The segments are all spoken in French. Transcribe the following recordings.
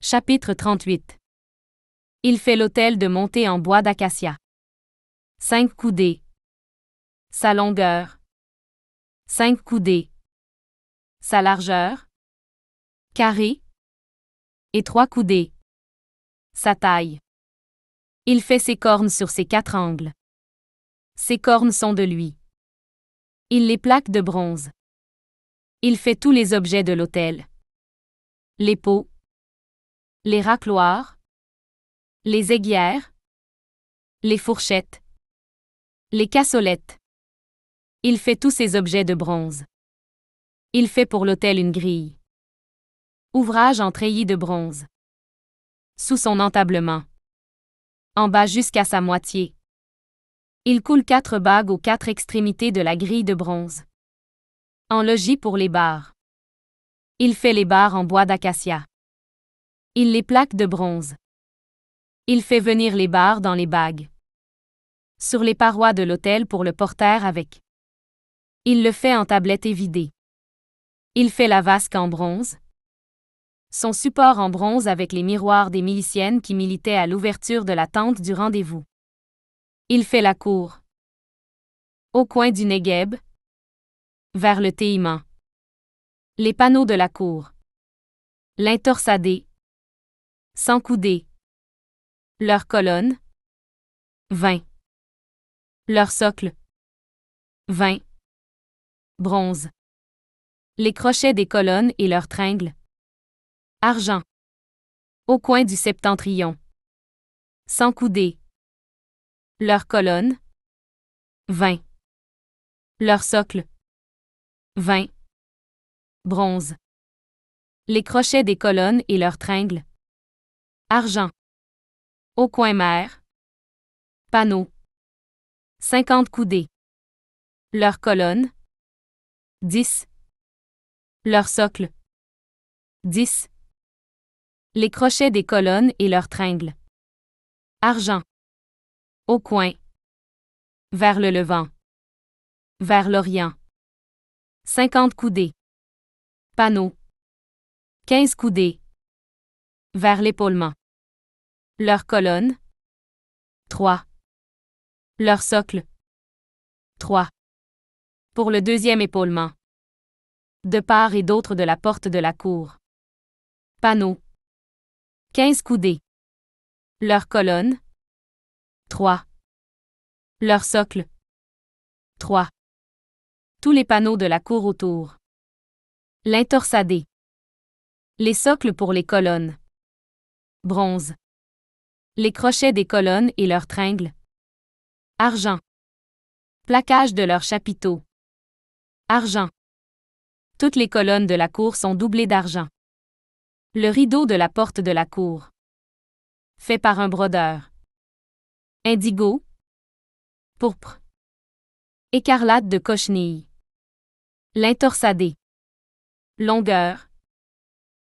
Chapitre 38. Il fait l'autel de montée en bois d'acacia. 5 coudées. Sa longueur. 5 coudées. Sa largeur. Carré. Et 3 coudées. Sa taille. Il fait ses cornes sur ses 4 angles. Ses cornes sont de lui. Il les plaque de bronze. Il fait tous les objets de l'autel. Les pots. Les racloirs. Les aiguières. Les fourchettes. Les cassolettes. Il fait tous ces objets de bronze. Il fait pour l'autel une grille. Ouvrage en treillis de bronze. Sous son entablement. En bas jusqu'à sa moitié. Il coule 4 bagues aux 4 extrémités de la grille de bronze. En logis pour les barres. Il fait les barres en bois d'acacia. Il les plaque de bronze. Il fait venir les barres dans les bagues. Sur les parois de l'autel pour le porter avec. Il le fait en tablette évidée. Il fait la vasque en bronze. Son support en bronze avec les miroirs des miliciennes qui militaient à l'ouverture de la tente du rendez-vous. Il fait la cour. Au coin du Negueb. Vers le Téhiman. Les panneaux de la cour. L'intorsadé. 100 coudées. Leurs colonnes. 20. Leur socle. 20. Bronze. Les crochets des colonnes et leurs tringles. Argent. Au coin du septentrion. 100 coudées. Leurs colonnes. 20. Leur socle. 20. Bronze. Les crochets des colonnes et leurs tringles. Argent. Au coin mer. Panneau. 50 coudées. Leurs colonnes. 10. Leur socle. 10. Les crochets des colonnes et leurs tringles. Argent. Au coin. Vers le levant. Vers l'orient. 50 coudées. Panneau. 15 coudées. Vers l'épaulement. Leurs colonnes. 3. Leur socle. 3. Pour le deuxième épaulement. De part et d'autre de la porte de la cour. Panneau. 15 coudées. Leurs colonnes. 3. Leur socle. 3. Tous les panneaux de la cour autour. L'intorsadé. Les socles pour les colonnes. Bronze. Les crochets des colonnes et leurs tringles. Argent. Plaquage de leurs chapiteaux. Argent. Toutes les colonnes de la cour sont doublées d'argent. Le rideau de la porte de la cour. Fait par un brodeur. Indigo. Pourpre. Écarlate de cochenille. L'intorsadé. Longueur.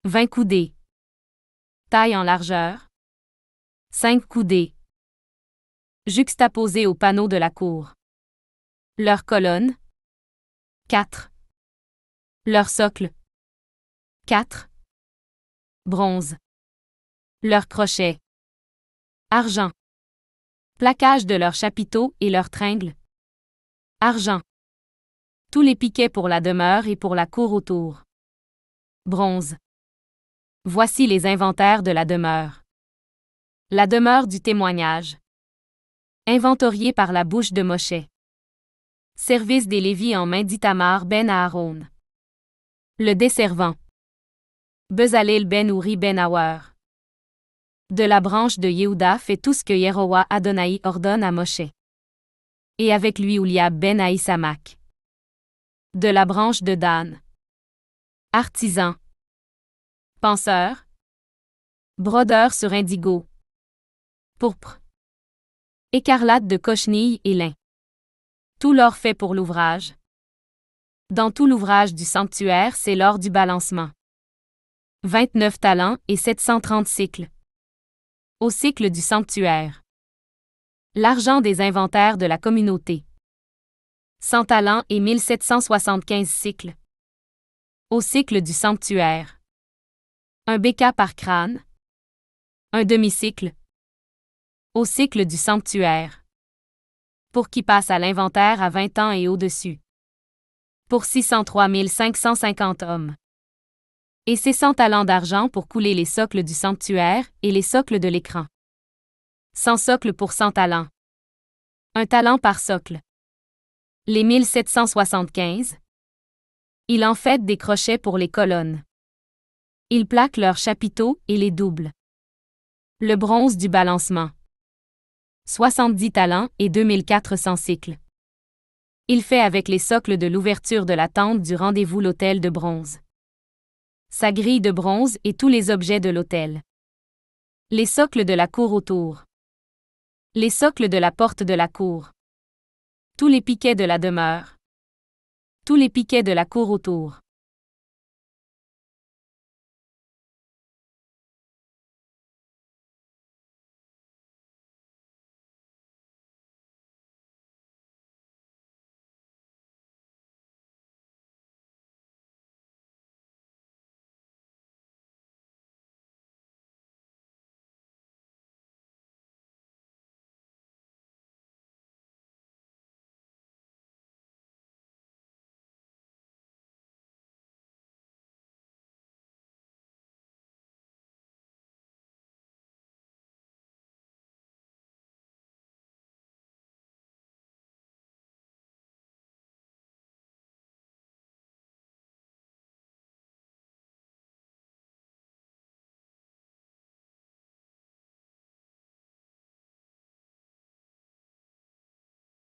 20 coudées. Taille en largeur. 5 coudées. Juxtaposées aux panneaux de la cour. Leurs colonnes. 4. Leur socle. 4. Bronze. Leurs crochets. Argent. Plaquage de leurs chapiteaux et leurs tringles. Argent. Tous les piquets pour la demeure et pour la cour autour. Bronze. Voici les inventaires de la demeure. La demeure du témoignage. Inventorié par la bouche de Moshe. Service des Lévites en main d'Itamar ben Aaron. Le desservant. Bezalel ben Uri ben Awer. De la branche de Yehuda fait tout ce que Yehowa Adonai ordonne à Moshe. Et avec lui Ouliab ben Ahisamak. De la branche de Dan. Artisan. Penseur. Brodeur sur indigo. Pourpre. Écarlate de cochenille et lin. Tout l'or fait pour l'ouvrage. Dans tout l'ouvrage du sanctuaire, c'est l'or du balancement. 29 talents et 730 cycles. Au cycle du sanctuaire. L'argent des inventaires de la communauté. 100 talents et 1775 cycles. Au cycle du sanctuaire. Un béka par crâne. Un demi-cycle. Au cycle du sanctuaire. Pour qui passe à l'inventaire à 20 ans et au-dessus. Pour 603 550 hommes. Et ses 100 talents d'argent pour couler les socles du sanctuaire et les socles de l'écran. 100 socles pour 100 talents. Un talent par socle. Les 1775. Il en fait des crochets pour les colonnes. Il plaque leurs chapiteaux et les double. Le bronze du balancement. 70 talents et 2400 cycles. Il fait avec les socles de l'ouverture de la tente du rendez-vous l'autel de bronze. Sa grille de bronze et tous les objets de l'autel. Les socles de la cour autour. Les socles de la porte de la cour. Tous les piquets de la demeure. Tous les piquets de la cour autour.